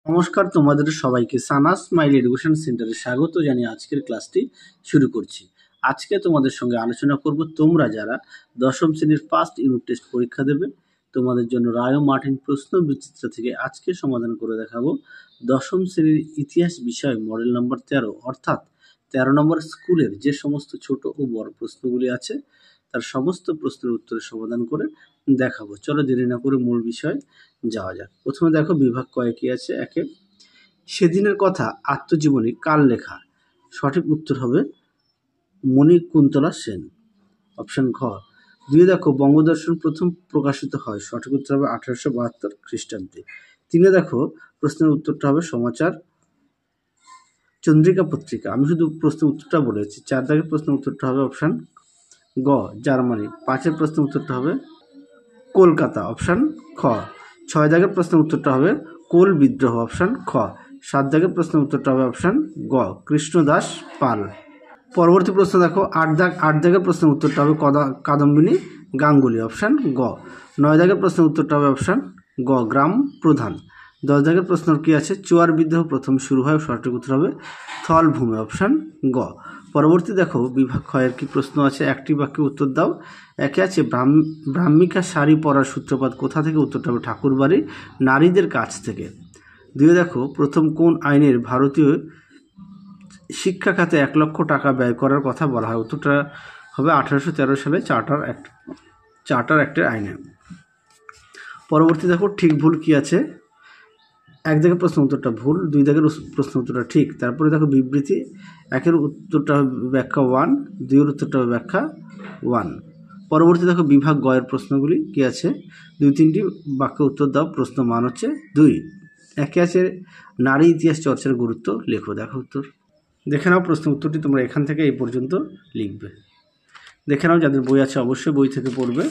নমস্কার, তোমাদের সবাইকে সানাস স্মাইল এডুকেশন সেন্টারে স্বাগত জানিয়ে আজকের ক্লাসটি শুরু করছি। আজকে তোমাদের সঙ্গে আলোচনা করব তোমরা যারা দশম শ্রেণীর ফার্স্ট ইউনিট টেস্ট পরীক্ষা দেবে তোমাদের জন্য রায় ও মার্টিন প্রশ্ন বিচিত্র থেকে আজকে সমাধান করে দেখাবো দশম শ্রেণীর ইতিহাস বিষয় মডেল নম্বর 13 অর্থাৎ 13 নম্বর স্কুলের যে সমস্ত ছোট ও বড় প্রশ্নগুলি আছে তার সমস্ত প্রশ্নের উত্তরের সমাধান করে দেখাবো। চলো দেরি না করে মূল বিষয় যাওয়া যাক। প্রথমে দেখো বিভাগ কয়ে কি আছে। একে, সেদিনের কথা আত্মজীবনী কার লেখা? সঠিক উত্তর হবে মণিকুন্তলা সেন, অপশন ঘ। দুই দেখো বঙ্গদর্শন প্রথম প্রকাশিত হয়, সঠিক উত্তর হবে 1872 খ্রিস্টাব্দে। তিনে দেখো প্রশ্নের উত্তরটা হবে সমাচার চন্দ্রিকা পত্রিকা। আমি শুধু প্রশ্নের উত্তরটা বলেছি। চার দাগের প্রশ্নের উত্তরটা হবে অপশন গ জার্মানি। পাঁচের প্রশ্নের উত্তরটা হবে কলকাতা, অপশন খ। ছয় দাগের প্রশ্নের উত্তরটা হবে কোল বিদ্রোহ, অপশন খ। সাত দাগের প্রশ্নের উত্তরটা হবে অপশন গ কৃষ্ণদাস পাল। পরবর্তী প্রশ্ন দেখো আট দাগের প্রশ্নের উত্তরটা হবে কাদম্বিনী গাঙ্গুলি, অপশন গ। নয় দাগের প্রশ্নের উত্তরটা হবে অপশন গ গ্রাম প্রধান। 10 দাগের প্রশ্ন কি আছে? চুয়ার বিদ্রোহ প্রথম শুরু হয়, সঠিক উত্তর হবে থলভূমি, অপশন গ। পরবর্তী দেখো বিভাগ ক্ষয়ের কি প্রশ্ন আছে, একটি বাক্যে উত্তর দাও। একে আছে ব্রাহ্মিকা শাড়ি পরার সূত্রপাত কোথা থেকে? উত্তরটা হবে ঠাকুরবাড়ি নারীদের কাছ থেকে। দুই দেখো প্রথম কোন আইনের ভারতীয় শিক্ষা খাতে 1 লক্ষ টাকা ব্যয় করার কথা বলা হয়? উত্তরটা হবে 1813 সালে চার্টার অ্যাক্টের আইনে। পরবর্তী দেখো ঠিক ভুল কি আছে। এক দাগের প্রশ্ন উত্তরটা ভুল, দুই দাগের প্রশ্ন উত্তরটা ঠিক। তারপরে দেখো বিবৃতি, একের উত্তরটা হবে ব্যাখ্যা 1, দুইয়ের উত্তরটা হবে ব্যাখ্যা 1। পরবর্তী দেখো বিভাগ গয়ের প্রশ্নগুলি কি আছে। 2-3টি বাক্য উত্তর দাও। প্রশ্ন মান হচ্ছে 2। একে আছে নারী ইতিহাস চর্চার গুরুত্ব লেখো। দেখো উত্তর দেখে নাও। প্রশ্ন উত্তরটি তোমরা এখান থেকে এই পর্যন্ত লিখবে। দেখে নাও, যাদের বই আছে অবশ্যই বই থেকে পড়বে।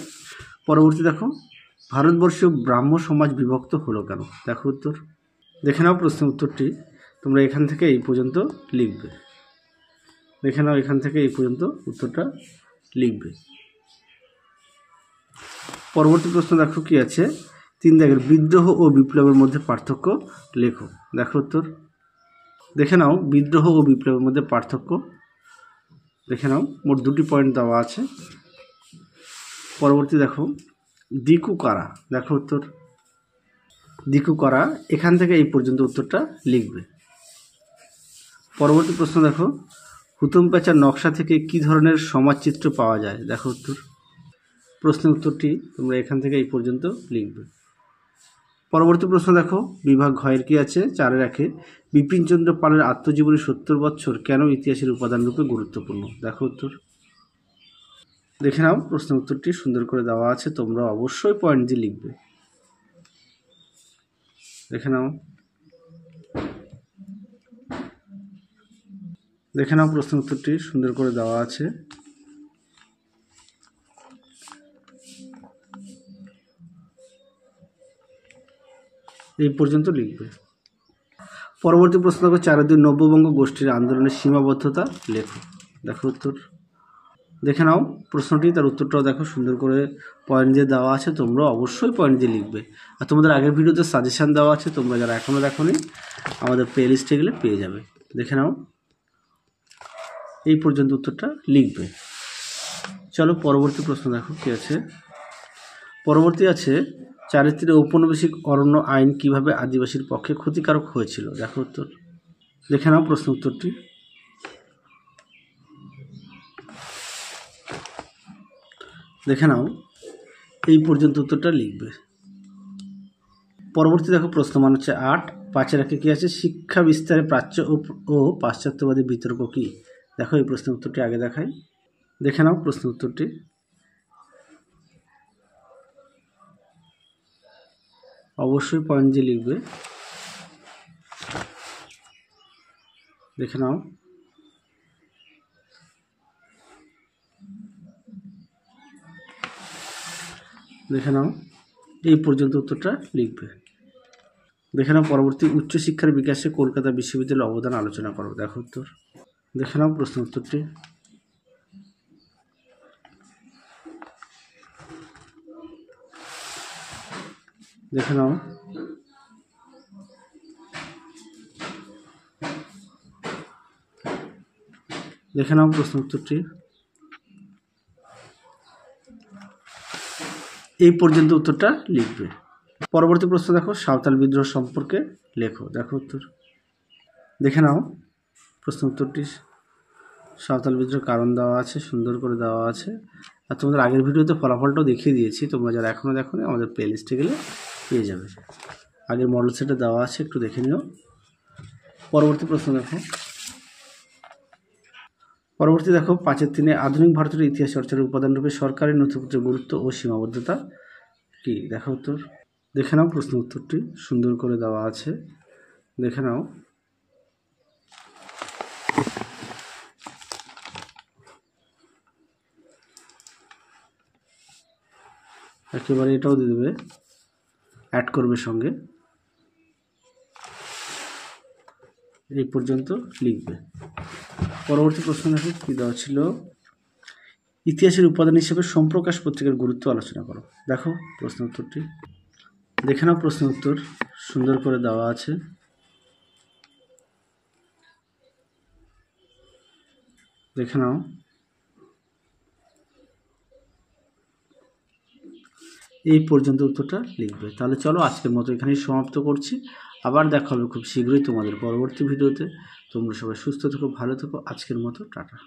পরবর্তী দেখো ভারতবর্ষে ব্রাহ্ম সমাজ বিভক্ত হলো কেন? দেখো উত্তর দেখে নাও। প্রশ্ন উত্তরটি তোমরা এখান থেকে এই পর্যন্ত লিখবে। দেখে নাও, এখান থেকে এই পর্যন্ত উত্তরটা লিখবে। পরবর্তী প্রশ্ন দেখো কি আছে। 3 দাগের বিদ্রোহ ও বিপ্লবের মধ্যে পার্থক্য লেখো। দেখো উত্তর দেখে নাও। বিদ্রোহ ও বিপ্লবের মধ্যে পার্থক্য দেখে নাও। মোট 2টি পয়েন্ট দেওয়া আছে। পরবর্তী দেখো দিকু কারা? দেখো উত্তর দিকু কারা, এখান থেকে এই পর্যন্ত উত্তরটা লিখবে। পরবর্তী প্রশ্ন দেখো হুতুম প্যাঁচার নকশা থেকে কি ধরনের সমাজচিত্র পাওয়া যায়? দেখো উত্তর প্রশ্নের উত্তরটি তোমরা এখান থেকে এই পর্যন্ত লিখবে। পরবর্তী প্রশ্ন দেখো বিভাগ ঘয়ের কি আছে। 4-এর 1, বিপিনচন্দ্র পালের আত্মজীবনী 70 বছর কেন ইতিহাসের উপাদান রূপে গুরুত্বপূর্ণ? দেখো উত্তর দেখে নাও। প্রশ্নের উত্তরটি সুন্দর করে দেওয়া আছে, তোমরা অবশ্যই পয়েন্ট দিয়ে লিখবে। দেখে নাও। দেখে নাও, প্রশ্নের উত্তরটি সুন্দর করে দেওয়া আছে। এই পর্যন্ত লিখবে। পরবর্তী প্রশ্ন দেখো 4-2 নব্যবঙ্গ গোষ্ঠীর আন্দোলনের সীমাবদ্ধতা লেখো। দেখো উত্তর দেখে নাও। প্রশ্নটি তার উত্তরটাও দেখো সুন্দর করে পয়েন্ট দিয়ে দেওয়া আছে, তোমরা অবশ্যই পয়েন্ট দিয়ে লিখবে। আর তোমাদের আগের ভিডিওতে সাজেশান দেওয়া আছে, তোমরা যারা এখনও দেখোনি আমাদের প্লে লিস্টে গেলে পেয়ে যাবে। দেখে নাও, এই পর্যন্ত উত্তরটা লিখবে। চলো পরবর্তী প্রশ্ন দেখো কি আছে। পরবর্তী আছে 4-3 ঔপনিবেশিক অরণ্য আইন কিভাবে আদিবাসীর পক্ষে ক্ষতিকারক হয়েছিল? দেখো উত্তর দেখে নাও। প্রশ্ন উত্তরটি দেখে নাও, এই পর্যন্ত উত্তরটা লিখবে। পরবর্তী দেখো প্রশ্ন মান হচ্ছে 8। 5-এর 1 কি আছে। শিক্ষা বিস্তারে প্রাচ্য ও পাশ্চাত্যবাদী বিতর্ক কি? দেখো এই প্রশ্নের উত্তরটি আগে দেখাই। দেখে নাও প্রশ্ন উত্তরটি। অবশ্যই পয়েন্ট দিয়ে লিখবে। দেখে নাও। দেখে নাও, এই পর্যন্ত উত্তরটা লিখবে। দেখে নাও। পরবর্তী উচ্চশিক্ষার বিকাশে কলকাতা বিশ্ববিদ্যালয়ের অবদান আলোচনা করো। দেখো উত্তর দেখে নাও। প্রশ্ন উত্তরটি দেখে নাও। দেখে নাও প্রশ্ন উত্তরটি। এই পর্যন্ত উত্তরটা লিখবে। পরবর্তী প্রশ্ন দেখো, সাঁওতাল বিদ্রোহ সম্পর্কে লেখো। দেখো উত্তর, দেখে নাও প্রশ্ন উত্তরটি। সাঁওতাল বিদ্রোহ কারণ দেওয়া আছে, সুন্দর করে দেওয়া আছে। আর তোমাদের আগের ভিডিওতে ফলাফলটাও দেখিয়ে দিয়েছি, তোমরা যারা এখনও দেখো নি আমাদের প্লে লিস্টে গেলে পেয়ে যাবে। আগের মডেল সেটে দেওয়া আছে, একটু দেখে নিও। পরবর্তী প্রশ্ন দেখো, পরবর্তী দেখো 5-3 আধুনিক ভারতের ইতিহাস চর্চার উপাদানরূপে সরকারি নথিপত্রের গুরুত্ব ও সীমাবদ্ধতা কি? দেখো উত্তর, দেখে নাও প্রশ্ন উত্তরটি, সুন্দর করে দেওয়া আছে, দেখে নাও। একেবারে এটাও দিয়ে দেবে, অ্যাড করবে সঙ্গে। এই পর্যন্ত লিখবে। পরবর্তী প্রশ্ন দেখো কি দেওয়া ছিল, ইতিহাসের উপাদান হিসেবে সোমপ্রকাশ পত্রিকার গুরুত্ব আলোচনা করো। দেখো প্রশ্ন উত্তরটি, দেখে নাও প্রশ্ন উত্তর, সুন্দর করে দেওয়া আছে, দেখে নাও। এই পর্যন্ত উত্তরটা লিখবে। তাহলে চলো আজকের মতো এখানেই সমাপ্ত করছি। আবার দেখা হবে খুব শীঘ্রই তোমাদের পরবর্তী ভিডিওতে। তোমরা সবাই সুস্থ থেকো, ভালো থেকো। আজকের মতো টাটা।